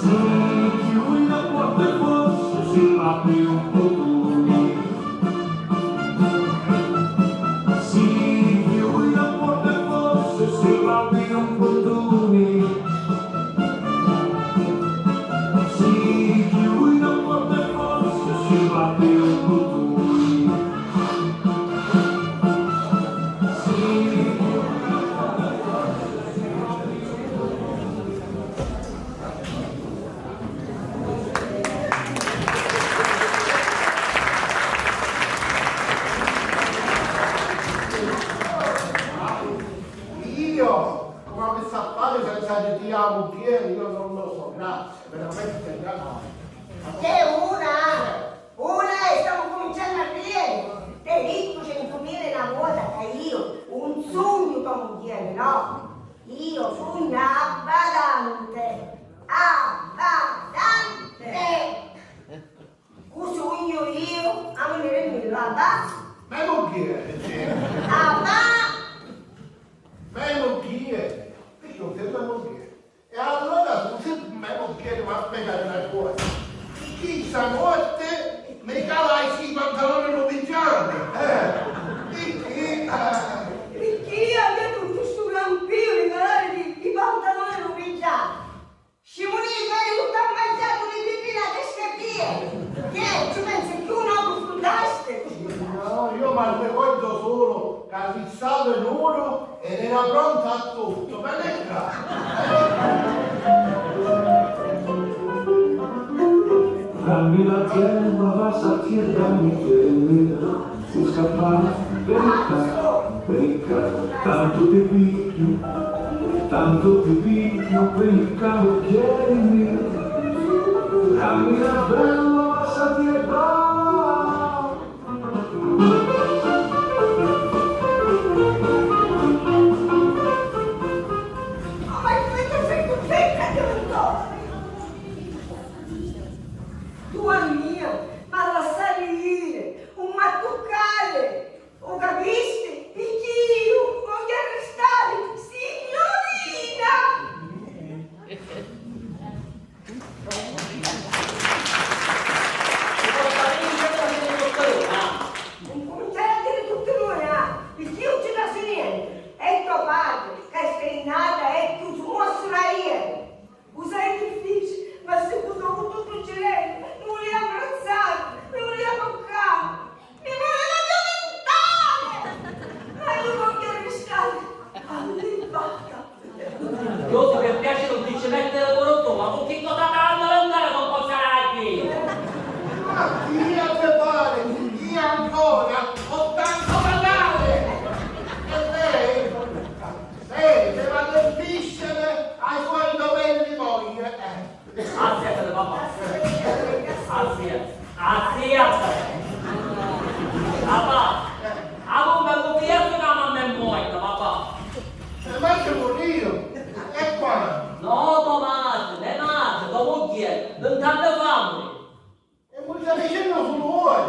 chiudi la porta e forse si apre un po' tu. Si chiudi la porta e forse si apre un po' tu. Si chiudi la porta e forse si apre un po' tu. Io non lo so, grazie, veramente grazie. Che una e stiamo cominciando a ridere. Te dico che mi conviene una volta che io un sogno come viene, no? Io sogno abbadante. Un sogno io a venire in là. Ma non chi è? Ma non chi è? Io te non chi è? E allora tu sempre mi chiedi a spiegare una cosa. Chi stanotte mi calai i pantaloni novigiani? Perché ha detto questo lampino di calare i pantaloni novigiani? Scimonino hai tutto ammazzato di pipì a testa via. Che ci pensi che un uomo fondaste? No, io mi ricordo solo che ha fissato il numero ed era pronto a tutto. Ma che Dammi la terra, va satir, dammi quella, si scappare per il carro, tanto ti piglio per il cavaliere mio. Dammi la bella, va satir, ma la salire, un mattuccale, o capisci? Picchio, voglio arrestare, signorina! Non cominciare a dire tutte noi, perché non ci passa niente. È tuo padre, che sei nata e tu mostrala ieri. Usai difficile, ma se tu dopo tutto il cielo, non li abbracciare, non li toccare. Mi voleva violentare! Ma io voglio arrestare all'impacca. Giusto, per piacere non ti ci mettere con un ma con chi cosa t'hanno lontano non può stare qui? Ma via te pare, via ancora, ho tanto da dare! E lei deve adempissere ai suoi doveri di moglie. Assiate, papà. Assiate. Papà, avevo un bello chiesto che la mamma è morta, papà. Ma che vuol io? E qua? No, tua madre, le madre, tua moglie, non t'hanno fame. E mi sta dicendo solo voi?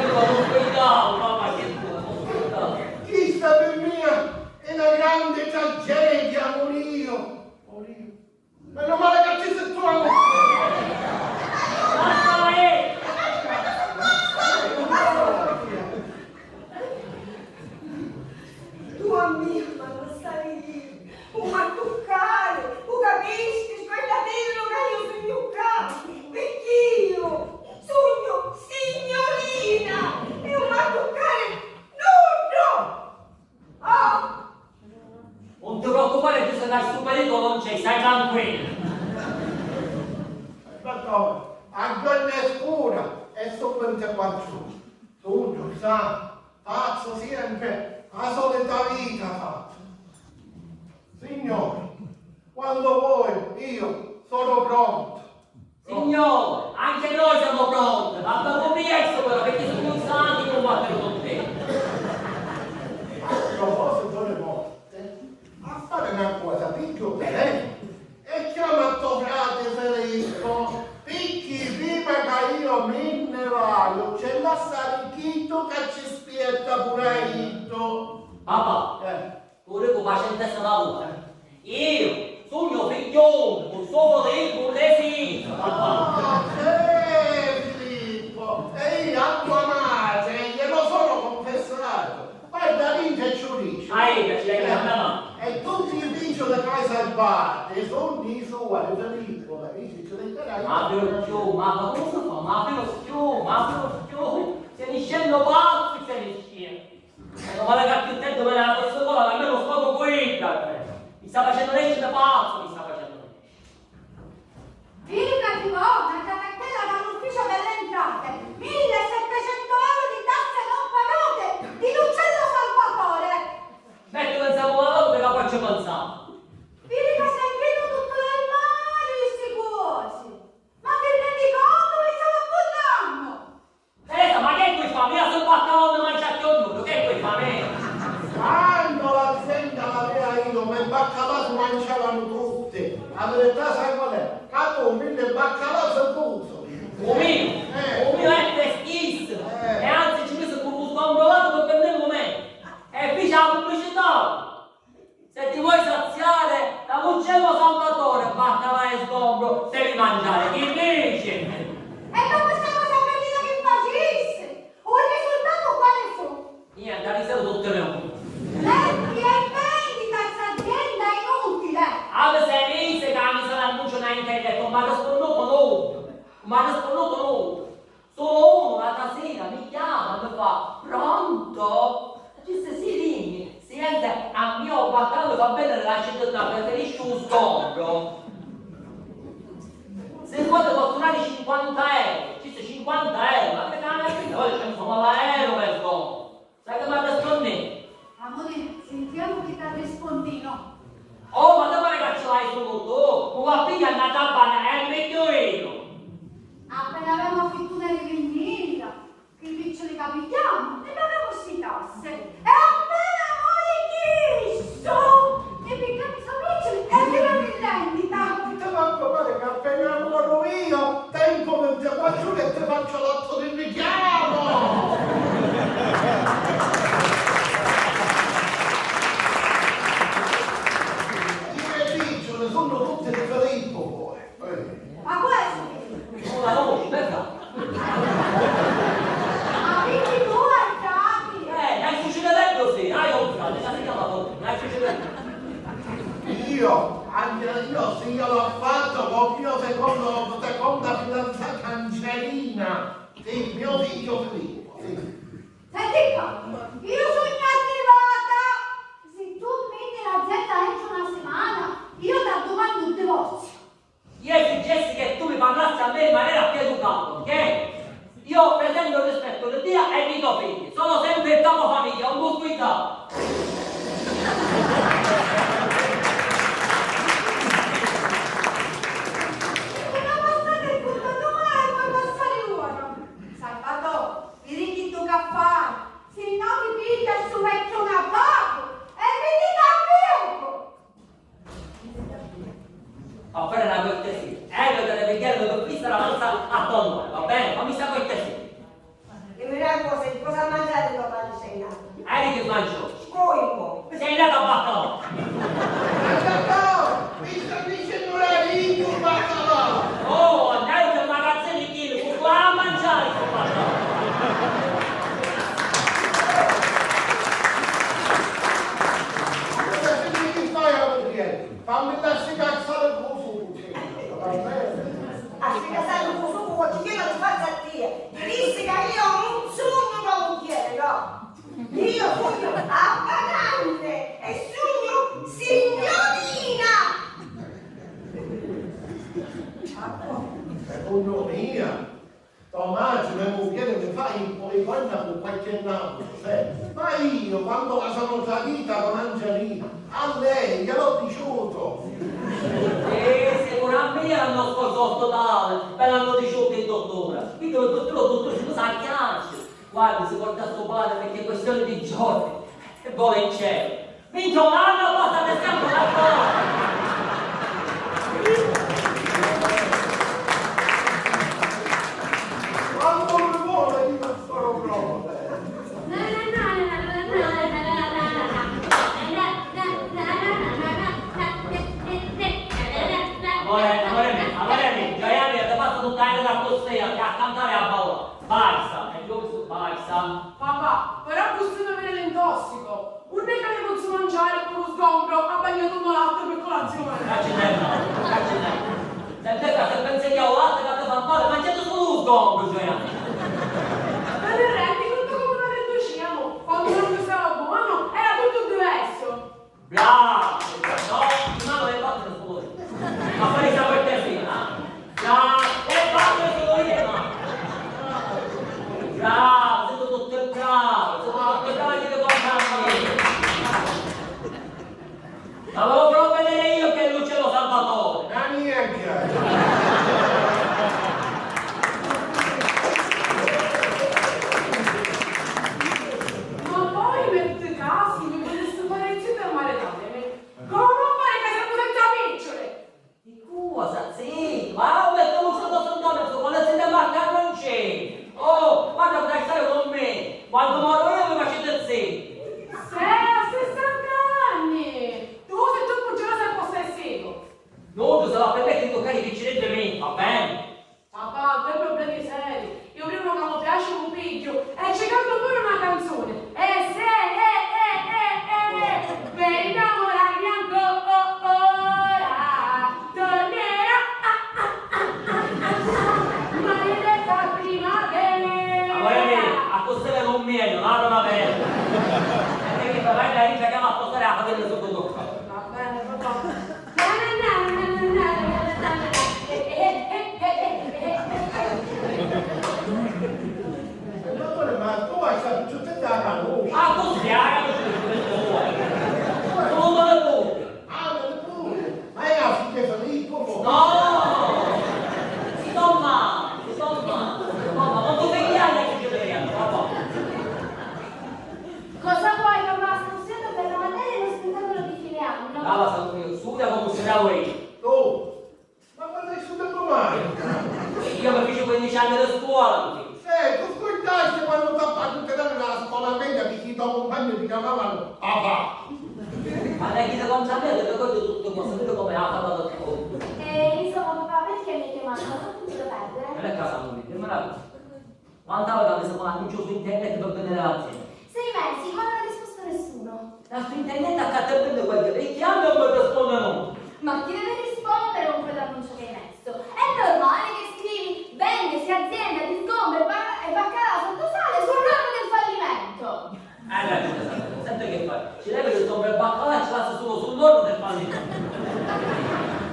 Io non svegliavo, papà, che tu non svegliavo. Chi sta per mia è una grande tragedia, morio. Meno male che ci sei tu a Basta lì! Tua mia, ma non stai lì. Un mattuccare, tu capisci? Spiegatelo che io sogno capi. Perché io sogno signorina e un mattuccare nudo. Non ti preoccupare, tu sarai sul pericolo, non c'è, stai tranquillo. Dottore, a gonna scura e sto quanto qualcuno. Sogno, sa, faccio sempre la solita vita faccio. Signore, quando vuoi io sono pronto. Signore, anche noi siamo pronti, ma dopo presto però, perché sono stanchi di combattere con te. A proposito le morte, a fare una cosa, picchio bene e chiama tuo frate Filippo, picchi prima che io me ne vado, c'è la saricchito che ci spietta pure io. Papà, pure con pazienza lavora. Io sono figlione, con suo fratello, con le figlie. Oh, Filippo, e io a tua madre glielo sono confessato. Guarda lì che ci dice. Ci hai chiamato. E tutti i bici da casa al bar, e sono di suoi, Filippo, capisci? Ce li darai. Ma per più, ma come si fa? Ma per più. Se ne scendo pazzo, se ne scende. E non vale che più tempo per la tua scuola, che almeno sfogo qui, mi sta facendo legge da pazzo, mi sta facendo legge. Filica di Bona, quella dall'ufficio delle entrate, 1.700 euro di tasse non pagate, di l'uccello salvatore. Metto pensavo una volta che poi ci pensavo. Filica, stai vedendo tutto il mare, questi cosi. Ma ti rendi conto che stiamo affondando? Teresa, ma che puoi fare? Io sono baccalone mangiati ognuno, che puoi fare? Quando l'azienda l'aveva io, mi baccalà mangiavano tutti. La verità sai qual è? Capo, mille baccalà se puso. Un mio è teschissimo. E anzi ci ho messo con un sgombrovato per prenderlo me. E qui c'è la pubblicità. Se ti vuoi saziare da l'uccello salvatore, baccalà e sgombro, devi mangiare. Chi dice? E dopo questa cosa perdita che facesse? O il risultato quale fu? Niente, ha risolto tutte le ore. Metti e vendita questa azienda inutile. Alle 6 mesi che mi sarà annuncio in internet, non mi ha risponduto nulla. Solo uno l'altra sera mi chiama e mi fa, pronto? Dice sì, dimmi, sente, a mio baccallo va bene la città, preferisci un sgombro? Se vuoi posso donare 50 euro, dice 50 euro, ma che cazzo, poi c'è insomma l'aereo per sgombro. Sai che mi ha risposto? Amore, sentiamo che ti rispondino. Oh, ma dove che ce l'hai solo tu? Una figlia è andata a bene, meglio io. Appena avevamo affittuto le vignette, che i piccioli capitiamo, e pagavamo queste tasse. E appena amore chiesto, e piccami sono piccioli e arrivano in rendita. Ti faccio fare che appena muoio io, tempo che ti faccio che ti faccio l'atto di richiamo. Sono tutte di Filippo poi. Ma questo? Non la conosci, perché? Ma quindi tu hai dati? Hai succedato sì, hai comprato, hai chiamato, hai succedato. Io, anche io, se io l'ho fatto con mio seconda fidanzata Angelina, sì, mio figlio Filippo. Sì. Senti qua, io sono arrivata. Se tu metti l'azienda entro una settimana, io da domani un divorzio. Io suggesti che tu mi parlassi a me in maniera più educata, ok? Io pretendo il rispetto di Dio e di tuoi figli. Sono sempre il capo famiglia, un buon guidato. Una passata il punto domani e puoi passare ora. Salvatore, mi ridi tu che fare? Se no mi piglia su vecchio navato e mi dica amico. A fare una cortesia. Evita di vedere dove fissa la mazza a tonno, va bene? Fammi sta cortesia. Dimmi una cosa, di cosa mangiare dopo la cena? Che mangio? Scoipo. Sei andato a baccalà. Baccalà! Mi sta dicendo lei, tu baccalà! Oh, andate al magazzino di chili, con qua a mangiare con baccalà. Allora, se mi fai a vedere, fammi lasciare cazzare con su, va bene? A sfidare un po' su, perché io non ti faccio a te. Mi disse che io non sono una mucchiere, no? Io sono appagante e sono signorina. Secondo mia, Tommaso, mia moglie mi fa un po' di panna con qualche naso, ma io quando la sono salita con Angelina, a lei gliel'ho diciuto. Sicuramente l'hanno scorso totale, me l'hanno diciuto il dottore. Quindi il dottore si sa chiacchiere. Guardi, si porta a sto padre perché è questione di giorni. E vuole in cielo. Vince un anno, basta che stiamo d'accordo. Quando mi vuole di farò prova. Amore mio, Giovanni, buttare da costiera, che a cantare a ballare. Baisa, e io ho visto Baisa. Papà, però questo non viene l'intossico. Un che ne posso mangiare con lo sgombro, ha bagnato un latte per colazione. Caccinello. Sente che se pensi che ho latte che ti fa male, mangiate solo lo sgombro, cioè. Ma ne rendi conto come una riduciamo? Quando non mi stava buono, era tutto diverso. Bravo! No, prima non è fatto il scuola. Ma fai questa cortesia, bravo! E fatto il scuola, bravo! Siete tutti bravi! Siete tutti bravi di comportarmi! Ma volevo proprio vedere io che è l'uccello Salvatore! La niente! Ma poi mette casi, mi potesse fare zitto e maledare. Come non fare che siamo senza picciole? Di cosa? Sì! Ma ho detto l'uccello Salvatore, quando siete a macchina non c'è! Oh, guarda, potrai stare con me! Quando moro io mi facete zitto! Sei a 60 anni! Tu sei troppo gelosa e possessivo! Non se la permette di toccare i piccini di me, va bene? Papà, tu hai problemi seri. Io prima che mi piace un piglio e ci canto pure una canzone. Per innamorarmi ancora, tornerà. Maledetta primavera. Amore mio, a costare non meglio, non una bella. E che vai da ricerca a portare a fare sotto tocca. Va bene, papà. Dottore, ma tu hai saputo tutte la luce? Ah, tu spiega che ci vuoi. Tu non le puoi. Ah, non pure! Ma è affinché Filippo? No! Si sto male. Non ti fai chiaro che ci vediamo, papà. Cosa vuoi, papà? Sto studiando per la materia dello spettacolo di fine anno. Brava, santo mio, studia come studiavo io. Tu! Ma quando hai studiato mai? Io mi feci 15 anni di scuola. Tu scordaste quando ti ha fatto tenere nella scuola media che i tuoi compagni ti chiamavano papà! Ma lei chi ti consapeva che ricordo tutto, ma sapete come ha fatto tutto. E insomma, papà, perché mi hai chiamato? Non ho potuto perdere. Non è casa mia, dimmela. Quanta volta mi sono annunciato su internet per vedere l'azienda? 6 mesi, ma non ha risposto nessuno. Da su internet accade per qualche e chiama e mi rispondono. Ma chi deve rispondere con quell'annuncio che hai messo? È normale che scrivi vendesi azienda di sgombro e baccalà sottosale sull'orlo del fallimento. Senti che fai? Ci levi il sopra il baccalà e ci lascia solo sull'orlo del fallimento.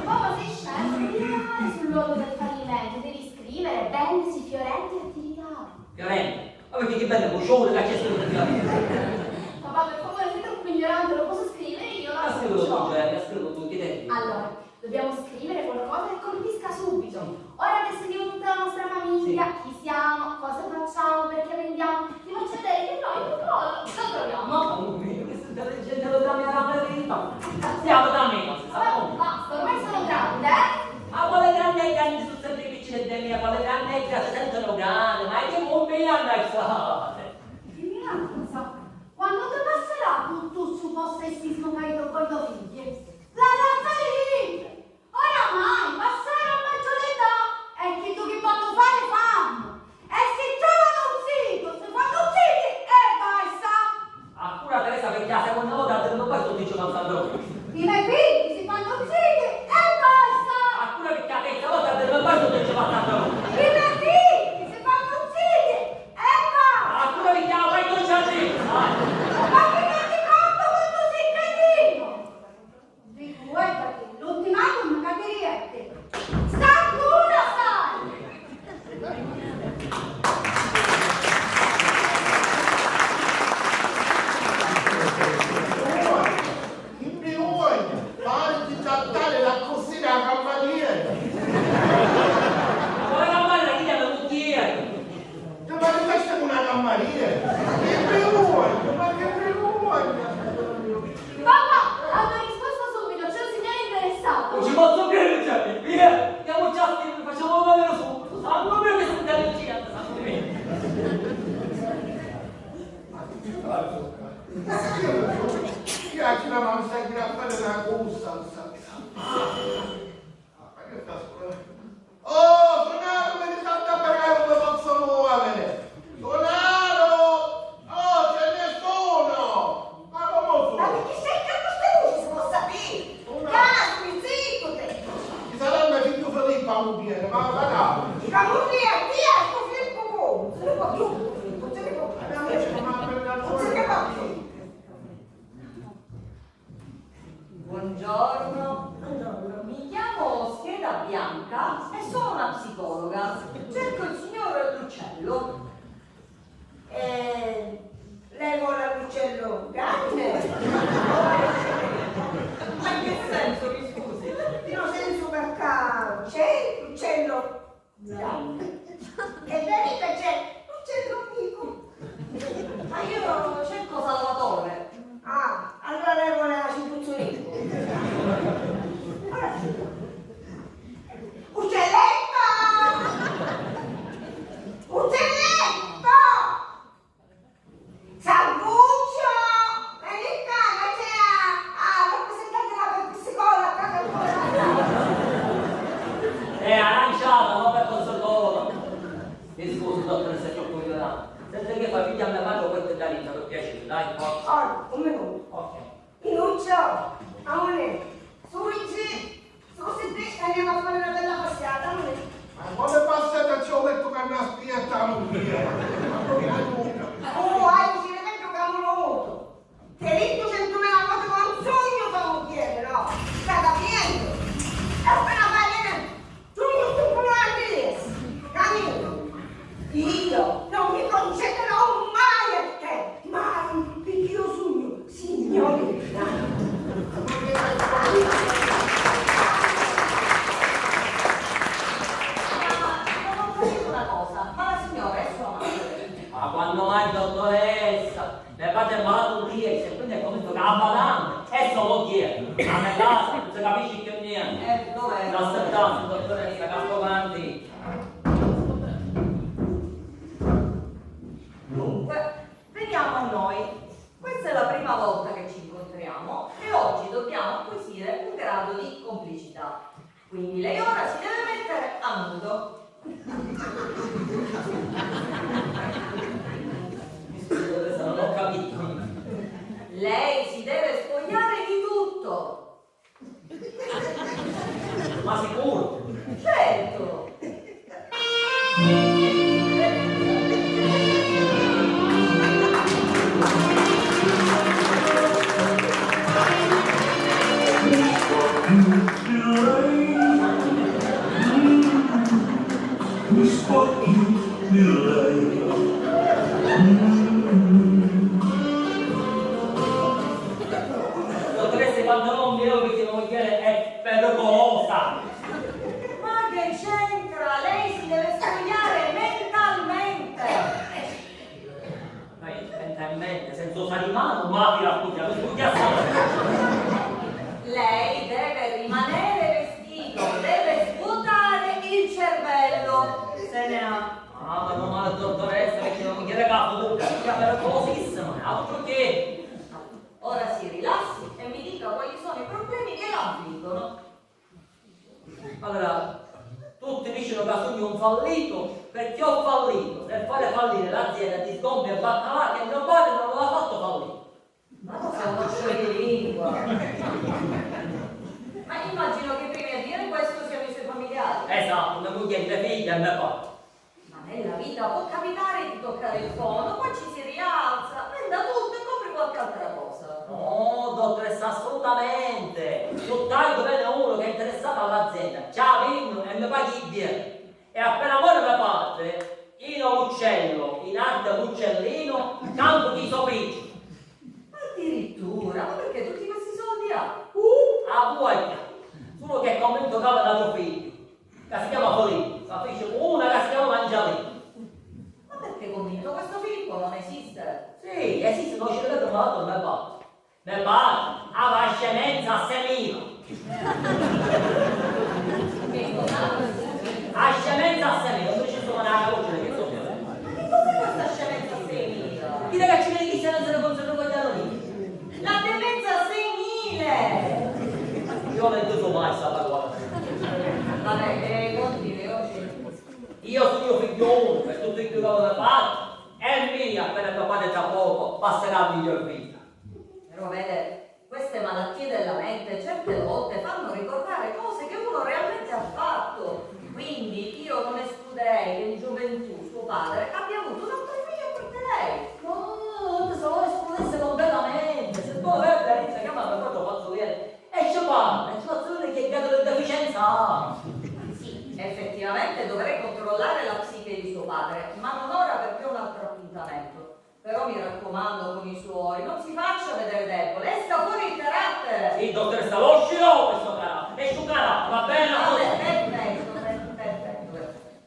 Papà, sei scemo, non devi fare sull'orlo del fallimento, devi scrivere vendesi, fiorenti e attività. Fiorente, ma perché che bello, un show che c'è scritto di Fiorente. Papà, per favore, sei troppo ignorante, lo posso scrivere io? Ha scritto tu, ha scritto tu, chiedete. Allora, dobbiamo scrivere qualcosa che colpisca subito. Ora che scrivo tutta la nostra famiglia, chi siamo, cosa facciamo, perché vendiamo, ti faccio vedere che noi un po' lo troviamo. Mamma mia, questo intelligente lo dammi alla verità. Stiamo da me, non si sa come. Basta, ormai sono grande, eh? Ma quale grande e grandi sono sempre i piccini di mia, quale grande e grandi sentono grande, ma che buon anno è stato? Dimmi una cosa, quando ti passerà tutto il suo possessismo che hai con i tuoi figli? La razza di vivere! Oramai, passare a maggior età e che tu che posso fare fanno! E si trovano un sito, si fanno ziti e basta! Accura Teresa perché la seconda volta te non poi sto dicendo tanta droga. I miei figli si fanno ziti e basta! Accura perché la terza volta te non poi sto dicendo tanta droga. I miei figli si fanno ziti e basta! camomile, ma va. I camomile, via, sto Filippo come? Se ne va giù, Filippo, se ne va. Se ne va giù. Buongiorno, mi chiamo Scheda Bianca e sono una psicologa. Cerco il signor Lucello. Lei vuole l'uccello grande? Ma in che senso, mi scusi? Nel senso perché c'è l'uccello grande e vedi che c'è l'uccello piccolo. Ma io cerco Salvatore. Ah, allora lei vuole la cipuzzolino. Ora sì. Uccelletto! Uccelletto! Salvuccio! Vieni qua, ma c'è rappresentante della psicologa. È aranciata, non per consolarlo. Mi scusi, dottoressa, ci ho coglione. Sente che fa figlia a mia madre questo è da lì, per piacere, dai, forza. Ora, un minuto. Ok. Inuccio, amore, Suigi, su se te andiamo a fare una bella passata, amore. Ma quale passata ci ho detto che mi aspettano via? Oh, hai un cinemento clamoroso. Che lì tu 100.000 volte con un sogno fa un chiede, no? Stai capendo? E appena vai bene, tu non ti puoi andare, capito? Io non mi concederò mai a te, mai, perché io sogno, signorina. Ma non faccio una cosa, ma la signora è sua madre. Ma quando mai, dottoressa? Ne fate malato un dia, se quindi è come sto cavalando, e solo chiedo. A me casa, non si capisce più niente. Dov'è? Sta aspettando, dottoressa, casco avanti. Dunque, veniamo a noi. Questa è la prima volta che ci incontriamo e oggi dobbiamo acquisire un grado di complicità. Quindi lei ora si deve mettere a nudo. Mi scusi, dottoressa, non ho capito. Lei si deve spogliare di tutto. Ma sicuro? Certo. Dottoressa, quando non mi devo che non chiede è pericolosa. Ma che c'entra? Lei si deve spogliare mentalmente. Ma mentalmente, senza usare di mano, ma la studia, lo studia Lei deve rimanere vestito, deve svuotare il cervello. Se ne ha. Ah, ma non male, dottoressa, perché non mi chiede capo, è pericolosissima, altro che... Ora si rilassi e mi dica quali sono i problemi che la affliggono. Allora, tutti dicono che sogno un fallito perché ho fallito nel fare fallire l'azienda di sgombri e baccalà che mio padre non l'ha fatto fallire. Ma cosa è uno scioglilingua? Ma immagino che prima a dire questo siano i suoi familiari. Esatto, mia moglie, mia figlia e mio padre. Ma nella vita può capitare di toccare il fondo, poi ci si rialza, venda tutto e compri qualche altra cosa. No, dottoressa, assolutamente. Tutt'altro bene uno che è interessato all'azienda. Ciao, Vino, e mi paghi bene. E appena muore mio padre, io l'uccello, in arte l'uccellino, canto di sopicci. Addirittura, ma perché tutti questi soldi ha? A vuoi. Solo che commento cava da tuo figlio, che si chiama Polino, la fece una che si chiama Mangialino. Ma perché convinto questo Filippo non esiste? Sì, esiste, non ci vedo malato mio padre. Mio padre aveva scemenza a 6.000. Che cosa? A scemenza a 6.000, non ci sono una voce che so più. Ma che cos'è questa scemenza senile? I ragazzi che chi se ne sono conservati gli anni. La demenza senile! Io non ho mai questa parola. Vabbè, continui oggi. Io sono mio figlio uno, per tutto il tuo lavoro da parte, è mio, appena mio padre tra poco passerà a miglior vita. Però vede, queste malattie della mente certe volte fanno ricordare cose che uno realmente ha fatto. controllare la psiche di suo padre, ma non ora perché ho un altro appuntamento. Però mi raccomando con i suoi, non si faccia vedere debole, esca fuori il carattere. Sì, dottoressa, lo uscirò questo carattere. È su carattere, va bene? Perfetto.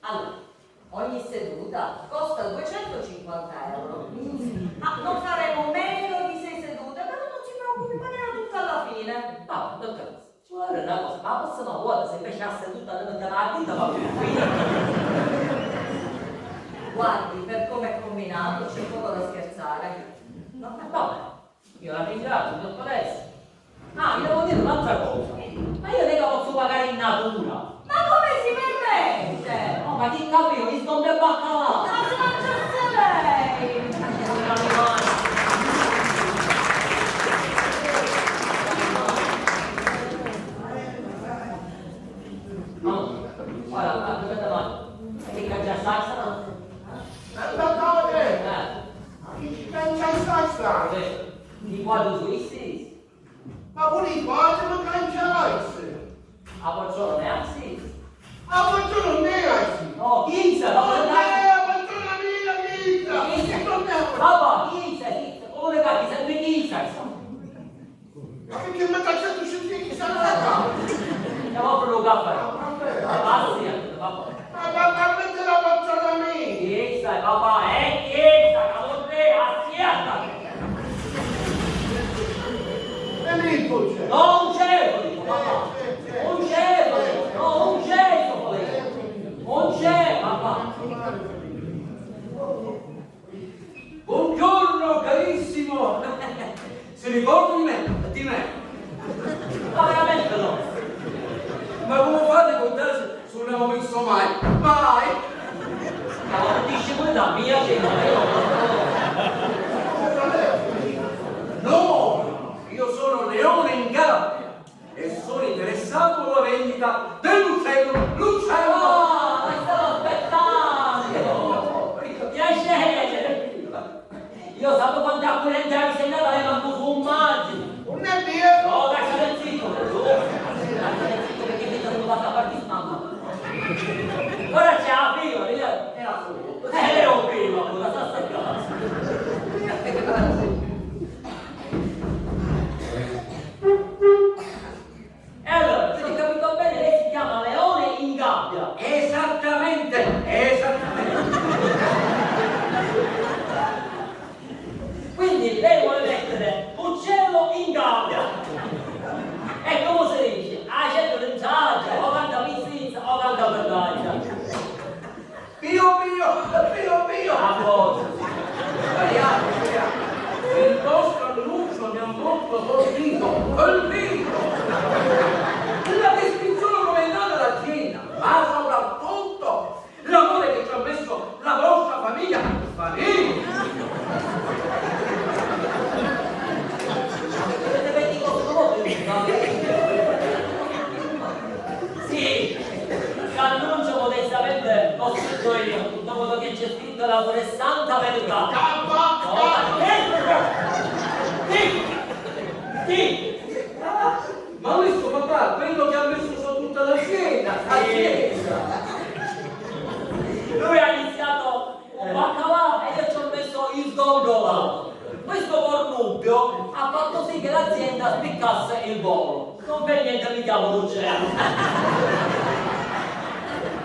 Allora, ogni seduta costa 250 euro. Ma non faremo meno di 6 sedute, però non si preoccupi, pagherà tutto alla fine. No, dottoressa, ci vuole una cosa, ma possono vuota se invece la seduta da la vita va più. Guardi, per come è combinato c'è poco da scherzare. No, vabbè, io la ringrazio, dottoressa. Ah, vi devo dire un'altra cosa. Ma io mica posso pagare in natura. Ma come si permette? No, ma chi capivo? Mi scompri a baccalà. Ma si mangiasse lei! No, guarda, aspetta davanti. Che caccia salsa? Dottore, chi ci pensa in salsa? Di quadro sui sì. Ma pure i quadri non canciai. A Pozzolo ne ha sì. A quanto non ne hai? No, 15, Oh, no, a quanto la mia vita! Non ne ho. papà, 15, come le cacchi, sempre 15. Ma perché mi ha cacciato sul figlio salata? Andiamo a fare un caffè. Vabbè, Ah, sì, papà. ma mette la faccia da me! 15, papà, 15, camorre, assietta. E lì tu c'è. Non c'è, dico, papà. Non c'è, no, non c'è, non c'è, papà. Buongiorno carissimo! Si ricorda di me? Di me? Ma veramente no. Ma come fate a contarsi se non avevo visto mai? Mai! Ma non dici pure da mia che non è No! Io sono Leone in gabbia e sono interessato alla vendita dell'uccello! L'uccello! Ah, ma stavo aspettando! Piacere! Io sapevo quante acquirenti avevi segnato, lei manco su un margine! Non è vero! No, lasciate zitto! Lasciate zitto perché mi sono fatta partire mamma! Ora c'è la prima, era solo! Ero prima, cosa sta E allora, se ho capito bene, lei si chiama Leone in gabbia! Esattamente! Esattamente! Quindi lei vuole mettere uccello in gabbia. E come si dice? Ah, c'è l'entrata, o canta pizzizza, o canta bellaggia. Pio pio! A cosa? Il vostro annuncio mi ha molto colpito! La descrizione come è nata l'azienda, ma soprattutto l'amore che ci ha messo la vostra famiglia! Sì, l'annuncio modestamente l'ho scritto io, tutto quello che c'è scritto è la pure santa verità. Sì! Ma questo papà, quello che ha messo su tutta l'azienda! Lui ha iniziato un baccalà e io ci ho messo il gondola. Questo connubio ha fatto sì che l'azienda spiccasse il volo. Non per niente mi chiamo Luciano.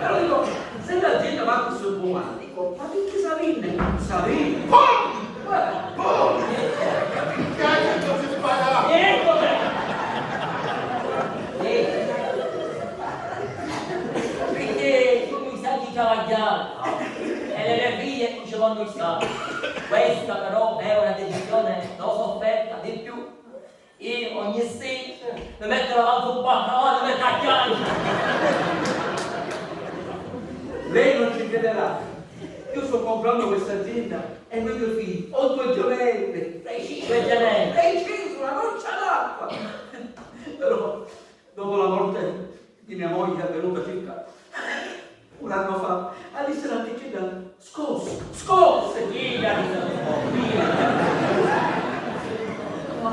Però dico, se l'azienda va questo buono, dico, ma perché Savine? Savine? Mi piace che si spara! Eccole! Perché sono i santi cavalieri e le mie figlie non ci vanno i santi. Questa però è una decisione non sofferta di più. Io ogni sera mi metto davanti un baccalà e mi metto a piangere. Lei non ci crederà. Io sto comprando questa azienda e noi due figli, ho 2 gemelle, 2 gemelle. 600, una goccia d'acqua. Però dopo la morte di mia moglie è venuta circa un anno fa, Alice l'anticità scosse. Chi l'ha visto su?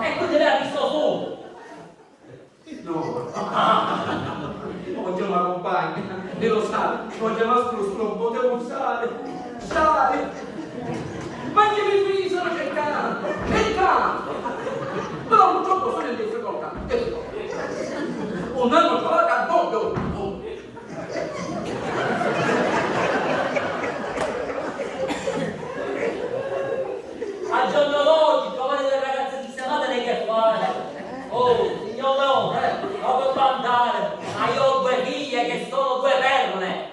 E quindi lei ha visto su? No, oggi la compagna. E lo sa, non chiamassero non potevo usare. Sai? Ma anche i miei figli stanno cercando. E tanto. Però purtroppo sono in difficoltà. Un anno trovato a doppio. Al giorno d'oggi trovare delle ragazze sistemate nei che fare. Oh, signor Leone, non per vantare, ma io ho due figlie che sono due perle.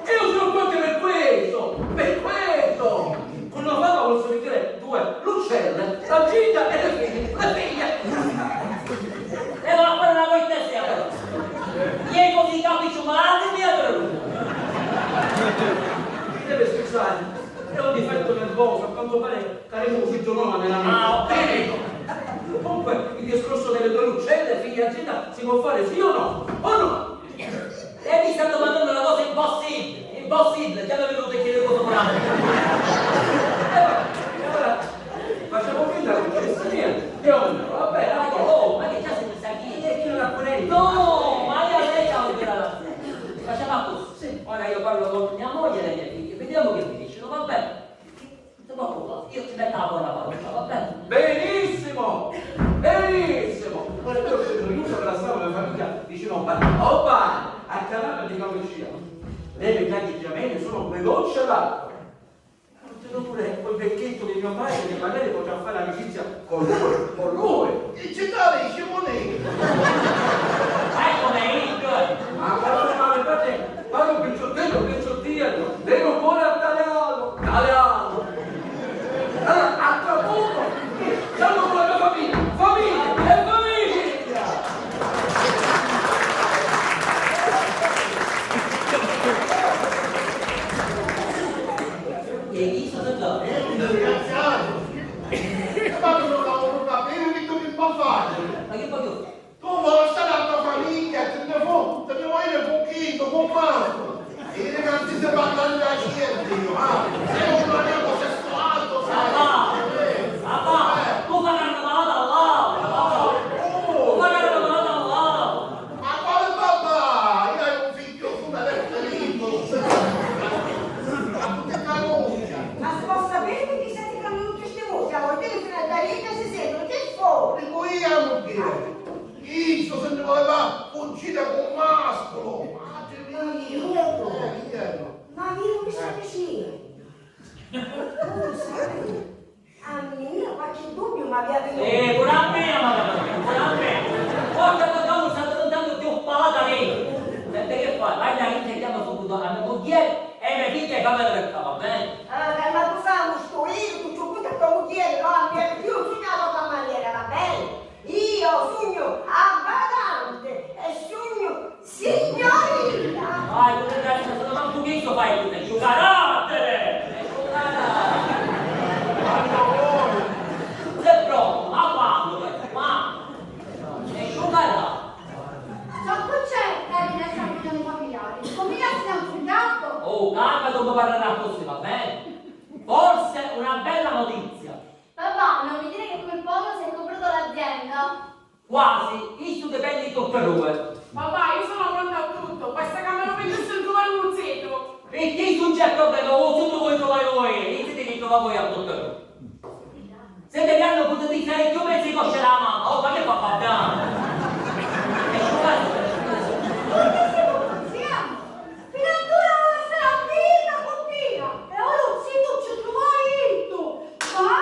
E io sono qua anche per questo! Per questo! Con una fama posso dire due lucelle, la Gina e le figlie. Le figlie! E va a fare una cortesia però. Ieri così capisci malati e via per lui. Mi deve scusare, è un difetto nervoso, a quanto pare caremo un giorno nella mia. Ah, ok. Comunque, il discorso delle due lucelle, figlie a Gina, si può fare sì o no? O no? E mi sta domandando una cosa impossibile. Impossibile, già mi è venuto a chiedere cosa vorrà. E allora, facciamo finta che non c'è sia niente. E ognuno, vabbè, Ma che, oh, ma che già si pensa chi? e chi non ha pure No, ma io a lei ciao di la facciamo così. Sì. Ora io parlo con mia moglie e le mie figlie, vediamo che mi dicono, va bene. Se no, io ci metto la buona parola, va bene? benissimo! Benissimo! Ora io sono venuto per la strada della famiglia, dicevo, oppa, a canale di Camiccia. Lei mi chiama chiaramente, sono due gocce d'acqua. Non pure quel vecchietto di mio padre che magari potrà fare amicizia con lui, con lui. Il cittadino Scimonè. Ecco me, Ma quando mi fate, vado picciottino, devo ancora a tagliarlo. Allora, a tra poco, siamo con la mia famiglia, famiglia e famiglia! e chi sono già? Disgraziato. Ma tu non lavoro da bene, che tu mi fa fare? Ma che voglio? Tu vuoi stare alla tua famiglia, te ne vuoi un pochino, con quanto? E i ragazzi si parlano da gente, sei un maniaco sessuato, sai? Papà, tu fai una malata all'altro. Tu fai una malata all'altro. Ma quale papà? Io ho un figlio su una letto libro. Ma tu che caluccia? Ma si può sapere che ti senti quando non ti stiamo? Siamo te che fino da rete si sentono, che fuori? Dico io, che? Io se ne voleva uccidere con un mascolo. Ma io non mi sa che sia. Non lo sai. A me, qualche dubbio mi aveva venuto. Pure a me, pure a me. Porca da state andando più palata lì. Perché fai? Vai da lì, chiama subito a mio cughiere e mie figlie e fammi per va bene? Ma tu sai, sto io, tu ci puoi tuo cucchiere, no? Mi è più sognato a maniera, va bene? Io sogno a badante e sogno signorina. Vai, tu ragazzi, se non manco che fai tu, è carattere! Sei pronto? Ma quando? Ma? È carattere! Sono contenta di essere riunioni familiari. Combinarsi da un gatto. Oh, calma dopo parlerà così, va bene? Forse una bella notizia. Papà, non mi dire che quel pollo si è comprato l'azienda? Quasi, il dipende di tutte e due. Papà, io sono pronta a tutto. Basta che me lo prendesse il tuo muzzetto. E che non c'è problema, o tutto vuoi trovare voi, iniziate che trova voi a tutte e due. Siete che hanno potuto dire che io penso che conosce la mamma, oh, ma che fa piano? Siamo! Filatura vuole essere ambita, bottina! E ora zitto ci trovai tu! Ma?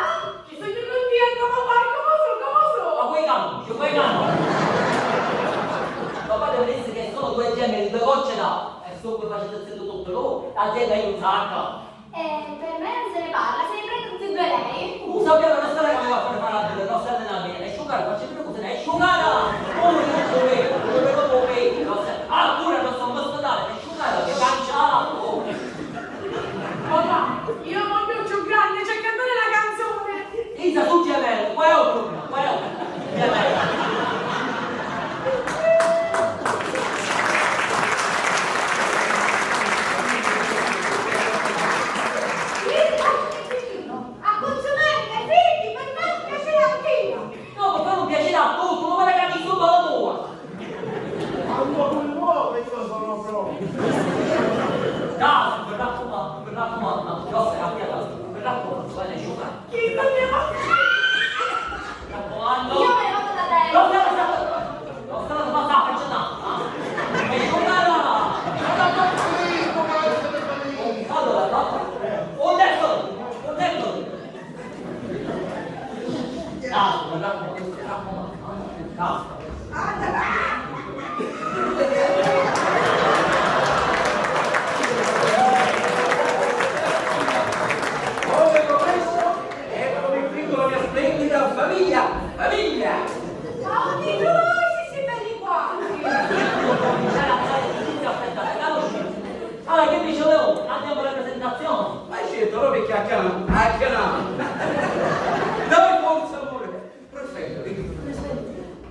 Ci sei più contento, papà, come so? Ma quei canti. Papà deve dire che sono due gemelle, due gocce d'acqua. E so come facete sempre tutto loro, la gente è un sacco. Per me non se ne parla, se ne prende tutti e due lei! Sappiamo una storia che mi va a fare la non serve nella mia. E asciugare, faccio più così, è asciugata! Oh, non lo vedi, ah, pure non sono ospedale, è asciugata, che canciato! Papà, io voglio più grande, c'è cantare la canzone. Isa, tu gemello, qual è il problema? Qual è il problema? Gemello. A consumare i figli per far piacere a Dio! No, perché non piacerà a tutti, non me la capisco la tua! Caso, mi raccomando, io sei appiattato, mi raccomando, vai a asciugare. Chi non mi va? Mi raccomando. Io me ne vado da te. Non state a passare, faccia tanto, mi asciugare. Allora, un detto. Caso, mi raccomando, caso. Come commesso, eccomi qui con la mia splendida famiglia! Ciao di voi, si belli quanti. Allora, che dice Leo? Andiamo alla presentazione. Ma hai scelto proprio che accanamo! Dai forza amore! Prosegui!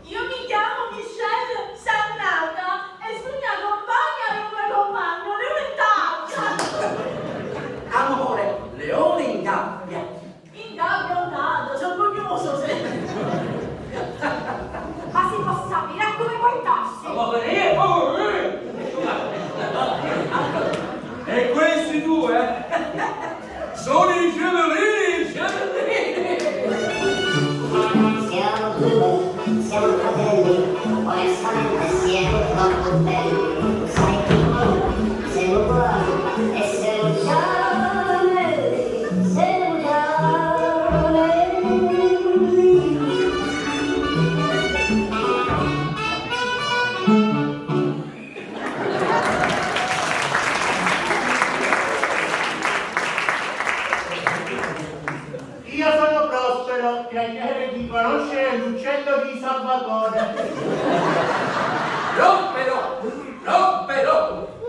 Io mi chiamo Michelle Sannata e sono mia compagna e un mio compagno, Leone Taccia. Amore, leone in gabbia! In gabbia un nato, sono curioso se... Ma si può sapere come puoi tassi? Ma venire, E questi due sono i gemellini! Siamo due, siamo fratelli, onestamente siamo troppo belli. Sai che siamo buoni e siamo giovani, siamo giovani. Io sono Prospero, piacere di conoscere l'uccello di Salvatore. Prospero!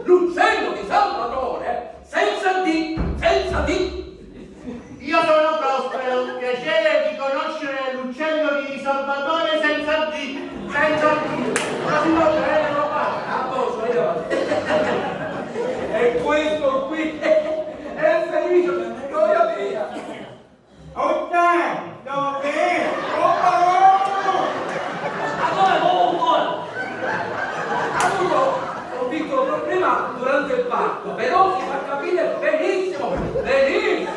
L'uccello di Salvatore! Senza D! Io sono Prospero, piacere di conoscere l'uccello di Salvatore senza D. Ma si può bene, lo fa. A posto, io! E questo qui è felice per gioia mia! Ha avuto un piccolo problema durante il parto, però si fa capire benissimo! Veramente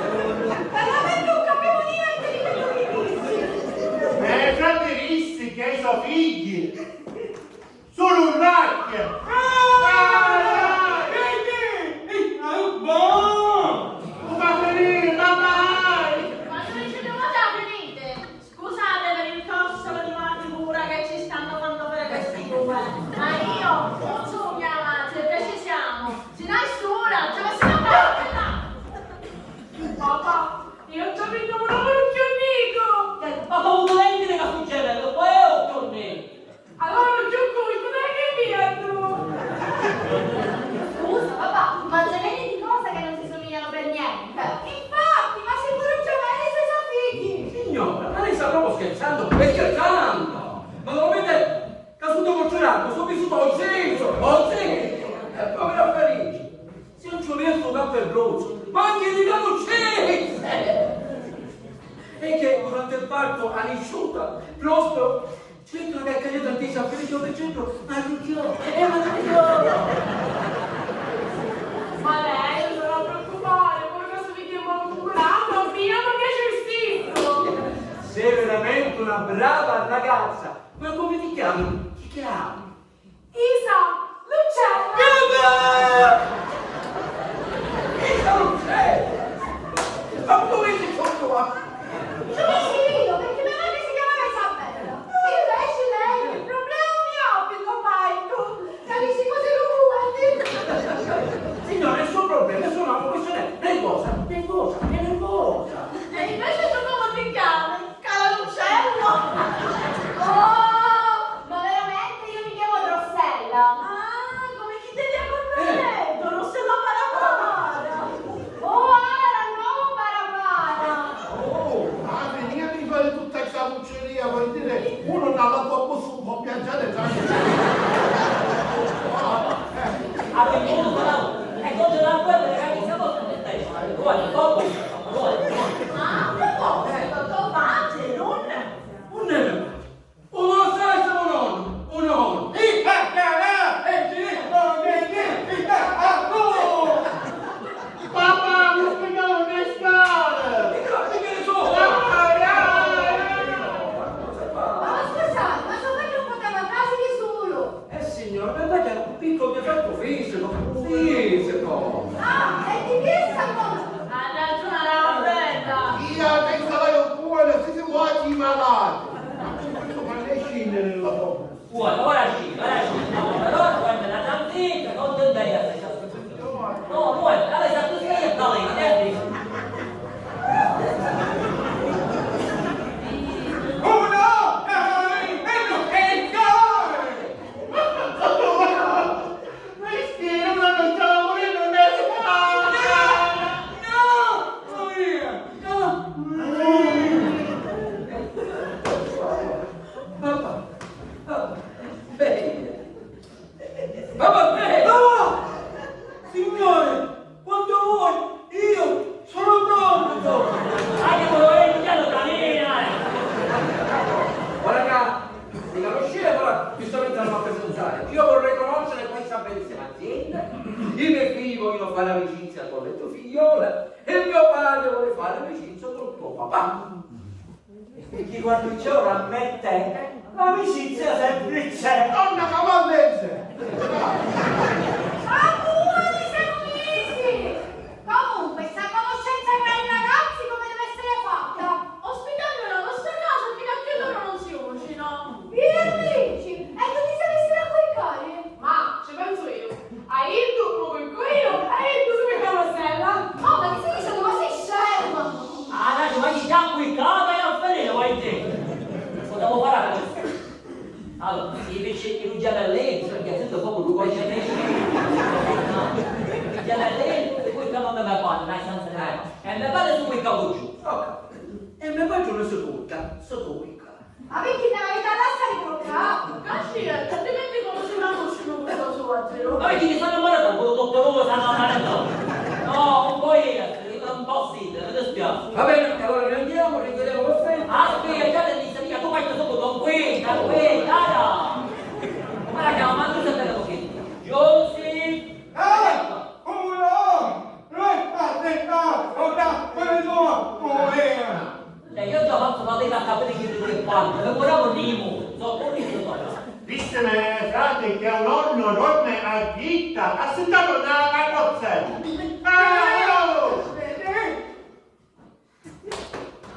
non capivo niente di quello che dici. Grandi rissi che hai suoi figli. Solo un racchio. Tu fa finire, mamma! Ma dove ci trovate a finite? Scusate per il corsolo di malatura che ci stanno quando per questi due. Ma io non sono mia madre, precisiamo. Se non è sola, ce la siamo fatta! Papà, io ho capito un nuovo chionico! ma come volete che succede? Poi è un torneo. Allora non c'è qui, dov'è che vieno? Scusa, papà, ma gemelli di cosa che non si somigliano per niente? Infatti, ma sicuro gemelli sei suoi figli. Signora, ma lei sta proprio scherzando? E scherzando! Ma non lo vede? Casuto cocciolato, sono vissuto ho senso! E povera felice! Se non ci ho messo un gatto e bruzzo, ma anche di canuccese! E che durante il parto all'isciuta, Prospero, certo che è caduto tantissimo a felice del centro, ma ricchiò! Ma lei non doveva preoccupare, poi questo vi chiamo curato, mio non piace vestito! Sei veramente una brava ragazza! Ma come ti chiami? Ti chiami? Isa, l'uccello! Isa l'uccello! Ma dove sei sotto qua? Dove si io? Perché mia madre si chiamava Isabella. E invece lei, il problema mio, più compagno. Capisci cosa lo vuoi? Signore, il suo problema è solo una questione nervosa. È nervosa. E invece tu come ti chiami? Cala l'uccello! Oh, ma veramente io mi chiamo Rossella. Ah, come chi te li ha compreso? Non se la parapara! Oh, Ara, no, Barabara. Oh, ma veniva di fare tutta questa bucceria, vuol dire uno dalla tua posto un po' piangere già. Ha venuto bravo. E con la guerra le ragazze a volte non stai fare. Vuoi. Ah, che cosa? Tuo padre, non? Un nonno sai siamo un nonno. vogliono fare amicizia con le tue figliole e mio padre vuole fare amicizia con tuo papà. E chi quando c'è ora ammette, l'amicizia sempre c'è. Donna cavallese! Ma buoni siamo mesi! Comunque, sta conoscenza tra i ragazzi come deve essere fatta? Ospitando la nostra casa fino a che loro non si uscino. Amici, e tu ti sei messi a coricare? Ma, ci penso io. Hai il tuo coinquilino e il tuo super carrozzella. Oh, ma ti sei messo come sei scemo? Ah, dai, ma ci siamo qui, cava e a venire, vuoi te? Potevo fare questo. Allora, invece che un giallalletto, perché sento proprio lui poi c'è il giallalletto, e poi chiamano mia padre, dai, senza ne e mia padre su quel capo giù. Ok. E mio padre non si tocca, si tocca. Ma perché nella vita lascia ricordato? Caccietta, altrimenti come si conoscono questo suocero? Ma perché ti stanno ammalando, quello dottore stanno ammalando. No, un po' io, un po' sì, mi dispiace. Va bene, allora noi andiamo, richiediamo l'offerta. Aspetta, già te dice mica, tu fai sotto con qui, dai. Ma la chiamo, ma tu sei bello pochettino. Giussi! Io ho già fatto una vita a capire che devo fare, mi vorrei un limo, so, Dissene, frate, che un nonno dorme a vita, ha sentato una carrozzella.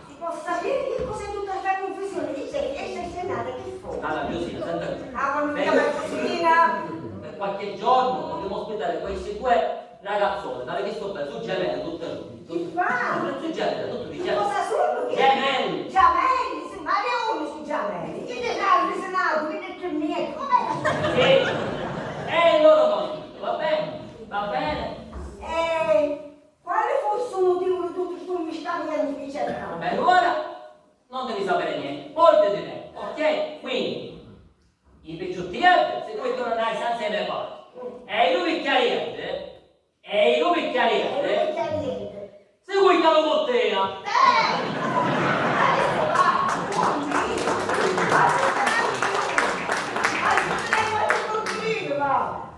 Si può sapere che cos'è tutta questa confusione? Dice che esce scenata che fuori. Allora, Giussi, senta. Ah, quando mi chiama Cristina. Per qualche giorno dobbiamo ospitare questi due ragazzoni, ma avete visto bene, su gemelli tutte e due. Chi fa? Su gemelli, tutto di Cosa sono che? Gemelli! Giamelli, ma le uno su Giamelli. Chi te l'ha presentato? Chi te c'è com'è? Sì! E loro no, va bene? Va bene? Quale fosse il motivo di tutto questo mistamento che c'è tra? Beh, ora non devi sapere niente, poi te ne, ok? Quindi, i picciottietti, se tu non hai senza le parti, e i lupi chiarietti, se vuoi che lo bottega.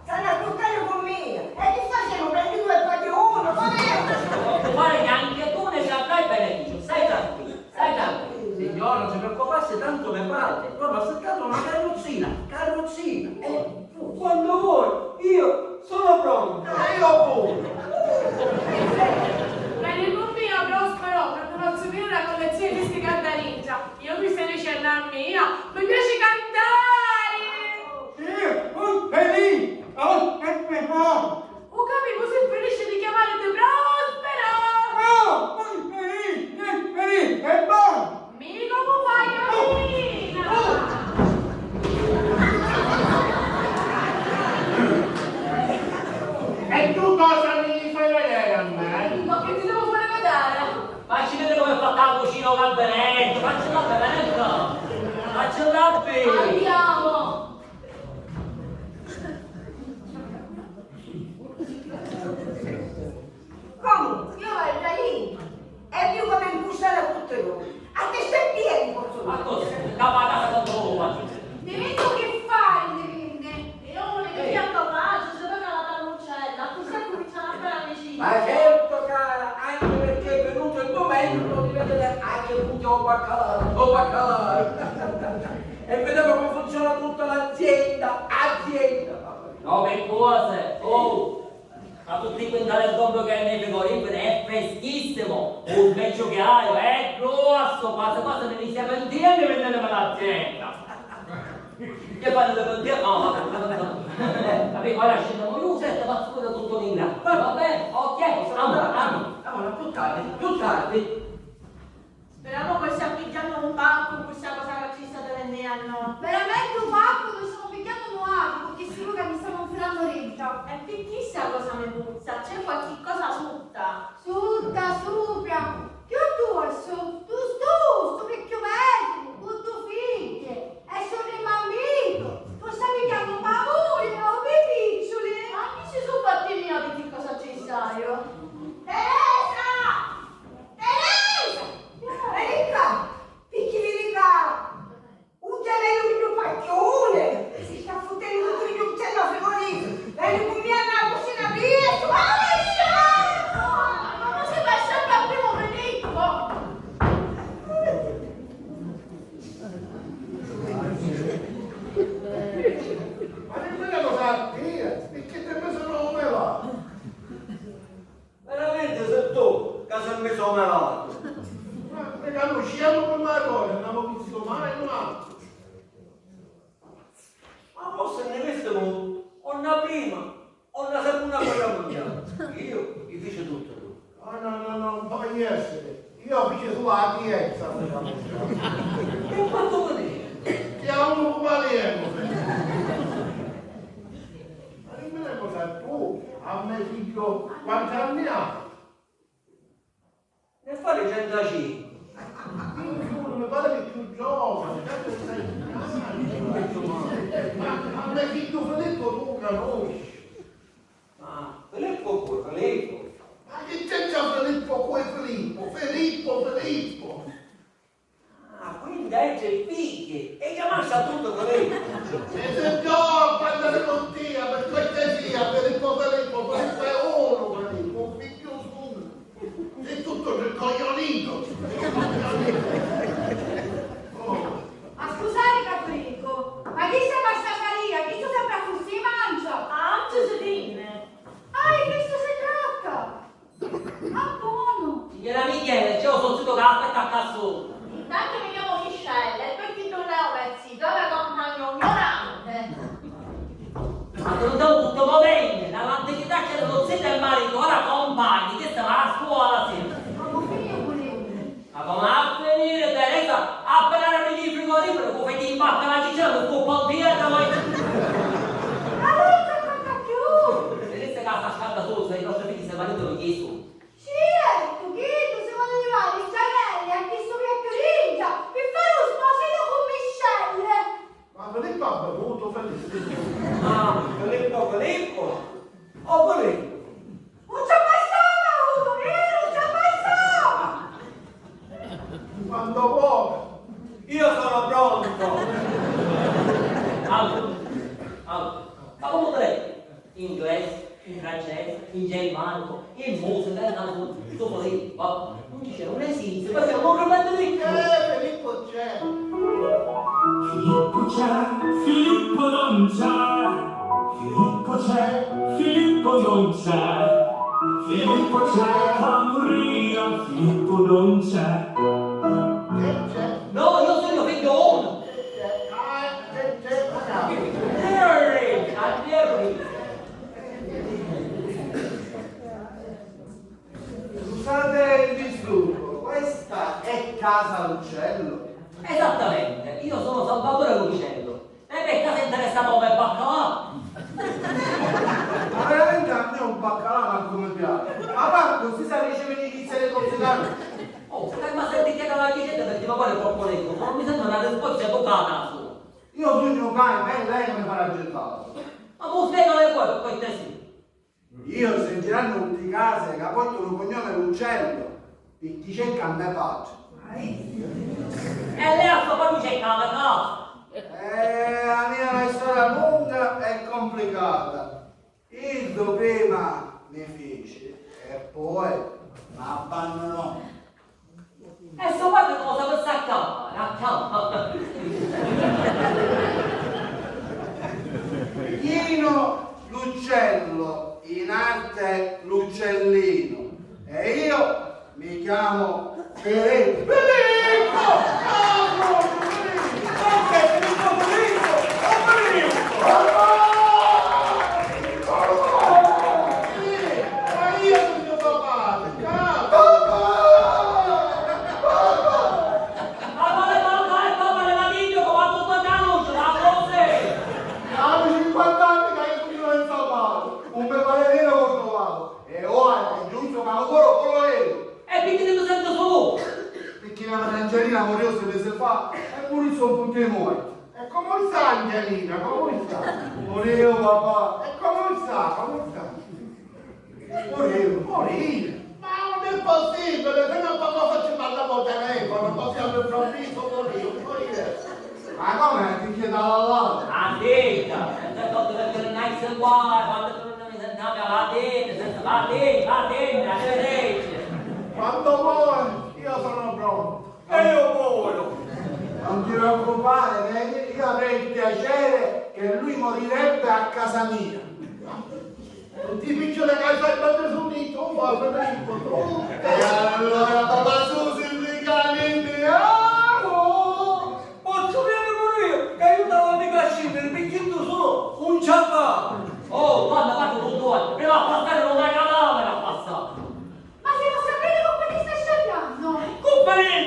Stanno a buttare con me. E che facciamo? Prendi due e paghi uno, va bene? Posso fare che anche tu ne saprai beneficio, stai tranquillo, stai tranquillo. Signora, non si preoccupasse tanto mio padre. Poi mi ha aspettato una carrozzina. Quando vuoi, io sono pronto. Io pure. Bene, il bambino Prospero, per farci vedere una collezione di questi cantaringia. Io mi stai dicendo a mia, mi piace cantare! Oh, capivo, sei felice di chiamarti Prospero! Mi come fai, Carolina? E tu cosa mi fai vedere a me? Ma che ti devo fare vedere? Facci vedere come fa la cucina con l'alberetto, facci l'alberetto, facci l'alberetto. Andiamo! Comunque, io vado da lì. È più come impulsare a tutte loro. A testa e piedi posso Ma dire. cosa? Cava la casa contro l'uomo. Divento che fai, dipende. Io volevo dire a Tommaso, se dove la cannuccella, così cominciano a fare amicizia. Ma certo, cara, anche perché è venuto il momento di vedere anche tutti o baccalà. E vedevo come funziona tutta l'azienda. No, per cose, oh! Ma tutti quintali sgombro che hai nei frigoriferi è freschissimo! Un peggio che hai, è grosso! Quasi quasi ne iniziamo insieme a vendere per l'azienda! Che fanno le pensieri? No, vabbè, capì? Poi la scendiamo in un set e faccio pure tutto l'ingrato. Va bene? Ok, Allora, più tardi. Speriamo che stiamo picchiando un pacco in questa cosa che ci state vendendo. Veramente un pacco dove stiamo picchiando nuovi, perché sicuro che mi stanno infilando dentro. E che chissà cosa mi puzza? C'è qualche cosa sutta? Sutta, sopra. Che tu adesso? Tu vecchio medico, con tuo figlio. E sono imbambito. Tu stai picchiando paura, ma che piccioli. Ma chi si sono fatti mia di che cosa ci sai? Teresa! Vieni qua! Vieni qua! Un gemello di più pacchione! Si sta fottendo tutto di più, c'è la frigorifero! Vieni con me alla cucina, via! sulla chiesa. Che ho fatto vedere? Chiamo un valero. Ma dimmi una cosa, tu, a me figlio, quanti anni ha? Ne fare 105. Mi pare che più giovane. Ma a me figlio Filippo tu conosci. Ma Filippo pure, Filippo. Ma che c'è Filippo qua Filippo? Filippo. Ah, quindi hai tre figli e chiamarsi a tutto Filippo. E se no, parlare con te, per cortesia, Filippo è uno, Filippo, un figlio suo. È tutto coglionito. Ma scusate Caprico, ma chi si passa a salire? Chi tu sempre a si mangia? Anzi, si tiene. Ah, di questo si tratta! Ah, buono! Signora Michele, c'è un sozzito che aspetta a casa. Intanto mi chiamo Michelle e poi ti do un pezzo, dove compagno ignorante. Ma te lo devo tutto bene, dall'antichità c'era lo zio del marito, ora compagni, che stava a scuola sempre. Ma come finire volevo? Ma come a finire Teresa? Appena era il frigorifero, come ti impacca la ciccia, lo può partire da voi. Ma non si attacca più! Teresa che sta scalda solo, se i nostri figli se marito lo chiesto. Sì, ecco, che tu siamo arrivati in Gianelli a questo vecchio ninja per fare un sposino con Michelle! Ma Filippo ha bevuto Filippo. Ah, Filippo. Oh, Filippo. Non c'è mai stato! Non c'è mai stato! Quando vuoi. Io sono pronto. Altro. Ma come te? In inglese, in francese, in germanico, in musica, in canzone, tutto lì. Ma non c'è, non esiste, perché non ripeto di più. Filippo c'è. Filippo c'è, Filippo non c'è. Filippo c'è, Filippo non c'è. Filippo c'è, Amoria, Filippo non c'è. Che c'è? No, io sono figlio uno. Che c'è? Harry. Scusate il disturbo, questa è Casa Lucello? Esattamente, io sono Salvatore Lucello. E perché sei interessato come baccalà? Ma veramente a me un baccalà manco mi piace. Ma Marco, si sa ricevere i pizze del consigliere? Oh, ma se ti chiedo la ricetta perché mi vuole troppo leggo, non mi sembra una risposta educata sua. Io sogno un cane, e lei non mi farà gettato. Ma tu spiega le cose, poi te sì. Io sentiranno tutti i casi che portano cognome Lucello, e chi c'è che a me faccia. E lei a suo padre c'è casa. La mia è una storia lunga e complicata. Io prima mi fece e poi mi abbandonò. E suo padre cosa per accanto? Chino Lucello, in arte Lucellino, e io mi chiamo Filippo. Angelina morì 6 mesi fa e pure sono tutti morti. E come sta Angelina? Come sta? Morivo papà. E come sta? Morire? Ma non è possibile, fino a poco fa ci parliamo al telefono, possiamo improvviso morire. Ma come ti chiedo alla La dita, senza tutto perché non hai se vuoi, quando tu non mi sentavi la dita, senza la vedete. Quando vuoi, io sono pronto. E io voglio. Non ti preoccupare, io avrei il piacere che lui morirebbe a casa mia. Tutti i piccoli che hai fatto su lì, tu vai per Filippo, tu. E allora papà su semplicemente Posso venire pure io, che aiutavo mica a scendere, perché tu sono un ciabato. Oh, guarda, tu vuoi, prima a passare con una cadavere a passare. Ma se non sapete con chi stai scegliendo? Compagnia!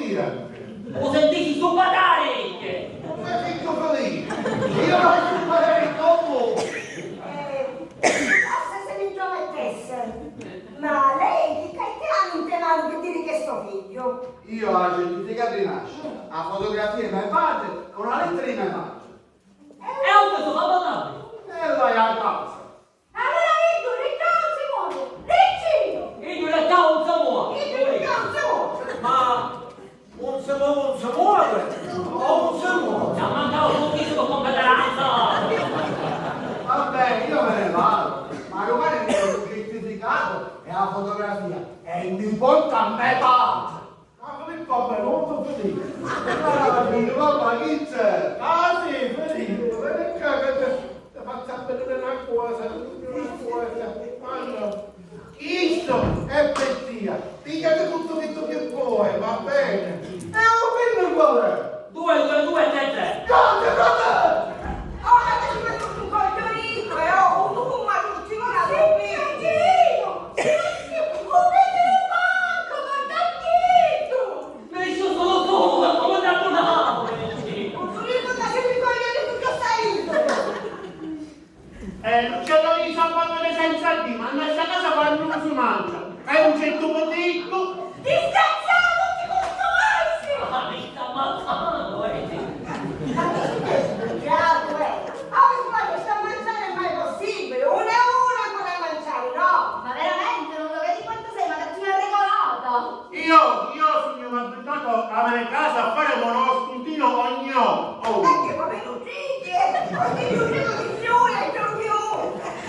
niente. Lo sentisi su parecchie. Come figlio felice. Io lo stuparei dopo. Forse se mi intromettesse. Ma lei di che anni in temano per dire che è sto figlio? Io ho la certificato di nascita, la fotografia di mio padre con la lettera di mia madre. E ho questo babbanale. E vai a casa. Allora io ricavo si muove, riccino! E io le cavo un samuo. Io non cazzo! Ma un se muove o un se muove? Ci ha mancato pochissimo competenza. Vabbè, io me ne vado. Ma domani mi ho certificato e la fotografia. E mi porta a me padre. Ma Filippo è molto felice. Papà, chi c'è? Ah sì, Filippo, vieni qua che ti faccio vedere una cosa. Allora, questo è per tia. Pigliate tutto quello che vuoi, va bene? E un bene qual è? 2, 3. Grande, fratello! Ora che ci metto un coglionito e ho un malucino da dormire! Penso solo tu, come da una. Non c'è da i sapatore senza D, ma nella casa quando non si mangia. È un certo motivo. Ma mi sta ammazzando, Ma veramente non lo vedi quanto sei magazzina regolata? Io sono abituato a venire a casa a fare uno spuntino ogni ora. Oh.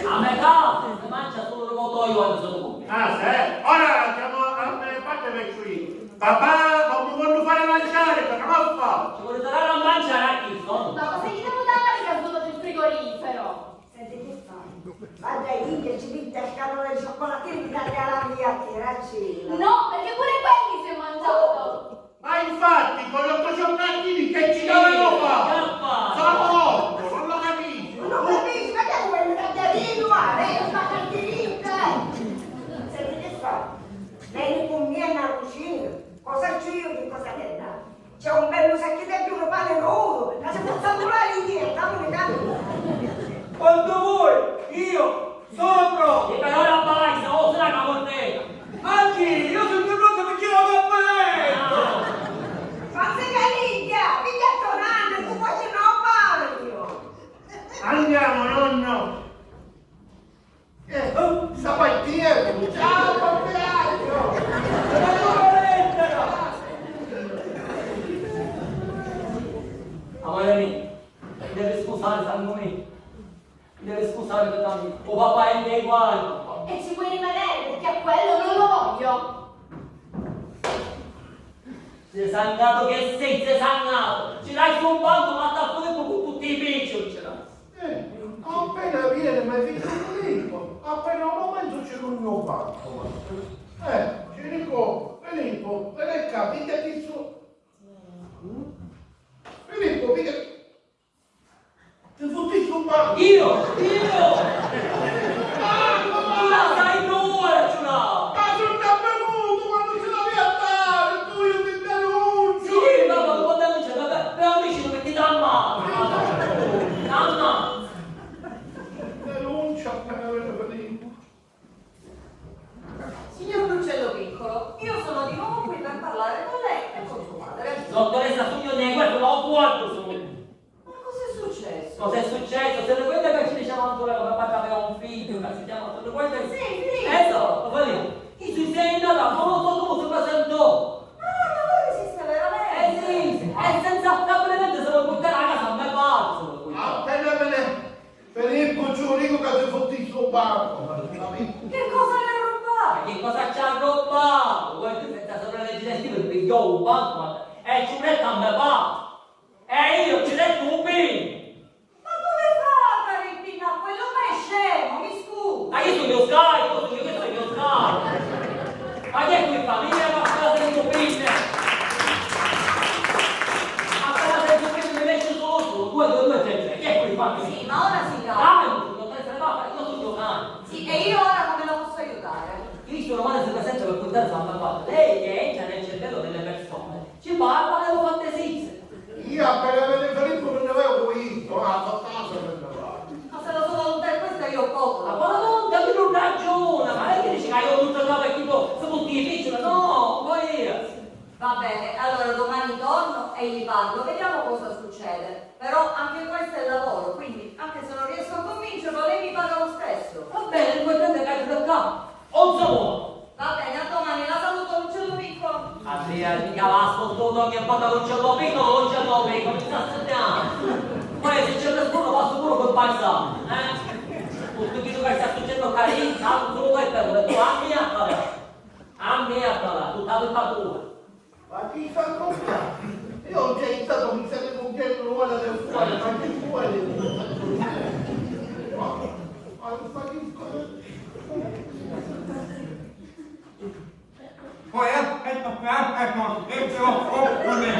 a metà si mangia solo il rotoio quando sono come. Ah, sì? Ora andiamo a me parte per qui. Papà, non mi voglio fare mangiare, che non lo fa. Ci vuole dare a mangiare a chi sono? Ma cosa gli devo dare che ha svuotato il frigorifero? Senti che fai? Vada lì che ci pinta il scatole di cioccolatini da alla via che raccina. No, perché pure quelli si è mangiato. Ma infatti, con gli 8 cioccolatini che ci dovevano fare? Sono 8, non lo capisco. Non capisci, ma che vuoi un tagliarino? Una cartellina? Senti che fai? Vieni con me a cucina. Cosa c'è io che cosa che dà? C'è un bello sacchetto di pane nudo. La si può saturare lì, dammi le gambe. Quando vuoi, io sono pronto. E però la balaisa, o se la cavorneta. Anche io sono pronto perché la cappelletto. Ma sei caliglia, figlia tonante, tu facci un bagno. Andiamo, nonno. Sta partendo. Ciao, compleanno. La lettera. Amore mio, mi deve scusare sangue mio. Mi deve scusare per tanto. O papà è miei uguali. E ci vuoi rimanere perché a quello non lo voglio. Sei sangato che sei sangato. Ci dai su un banco, ma sta fuori con tutti i piccioli ce l'hai. Appena viene mio figlio Filippo, appena un momento c'è il mio banco. Ci dico, Filippo, vieni qua, pigliati su. Filippo, pigliati. Ti fotti sul banco. Io! Tu la sai due, ce l'ha! Ma sono benvenuto quando ce l'avevi a dare, tu io ti denuncio. Sì, papà, tu puoi denunciare, per amici che ti dà male. Mamma! Denuncia appena viene Filippo. Signor Lucello Piccolo, io sono di nuovo qui per parlare con lei e con suo padre. Dottoressa Sugno Negua, non può sono. Ma cos'è successo? Cosa è successo? Se le quelle che ci dicevano ancora come papà aveva un figlio, che si chiama Antonio Guarda. Sì, Filippo. Esatto, va lì. Chi si senta, ma non so come si presentò. Ah, ma voi esiste veramente? Sì, e senza probabilmente se lo porterà a casa a me pazzo. Appena viene Filippo giurico che ti fotti sul banco. Che cosa le ha rubato? Che cosa ci ha rubato? Guarda, senza sopra le legislative pigliò un banco e ci mette a me pazzo. E io ci detto un pin. Ma come fa a fare il pin a quello? Ma è scemo, mi scusi. Ma io sono io Sky, io sono io Sky. Ma chi è qui famiglia? Ma appena sento pin. Appena sento pin mi lascio solo. 2, 3. Chi è qui famiglia? Sì, ma ora si Ah, calma. io sono io cane. Sì, e io ora come la posso aiutare? Cristo Romano si presenta per puntare sulla parte. Lei che entra nel cervello delle persone ci Allora domani torno e gli parlo, vediamo cosa succede. Però anche questo è il lavoro, quindi anche se non riesco a convincerlo, lei mi paga lo stesso. Va bene, l'importante è che da qua. O so. Va bene, a domani, la saluto, l'uccello piccolo. Adria, mica va ascoltato ogni volta l'uccello piccolo, mi sta sentiamo. Poi se c'è qualcuno va sicuro col paesaggio, Tutto chi che sta succedendo carino, solo questo, tu ammiatela, tutta colpa tua. Ma chi fa comprare? Io ho già iniziato, mi state comprando l'uola del fuori, ma che vuole? Ma che cosa? Poi aspetta, ecco, e ce l'ho con me.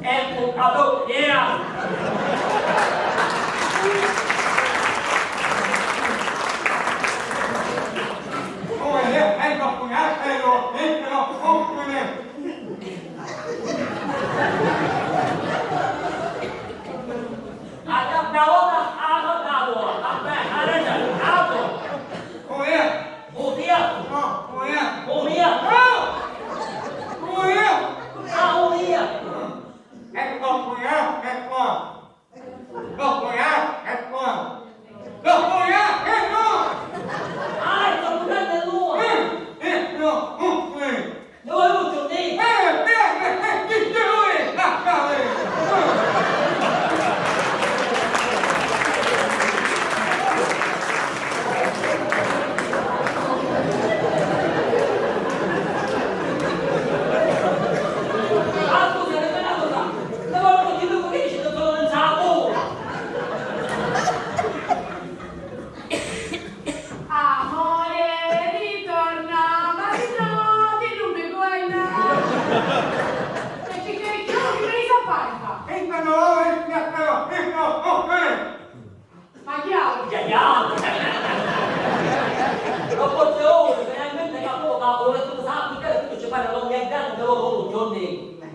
Ecco, capo, via!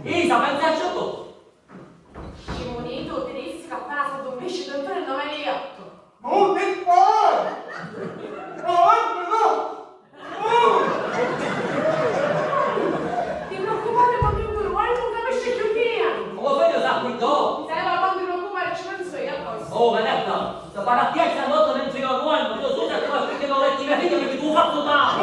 Isa, pensaci tu! Scimonito, tedesco a casa, tu invece non te ne mai detto. Oh, che fai? Ti preoccupate quando tu non capisci più via. Come fai a sa qui tu? Sai, ma quando ti preoccupare ci penso io a poi. Oh, Vanessa, se parattiazza a notte non si va buono, io so che non letti mia figlia perché tu ho fatto male!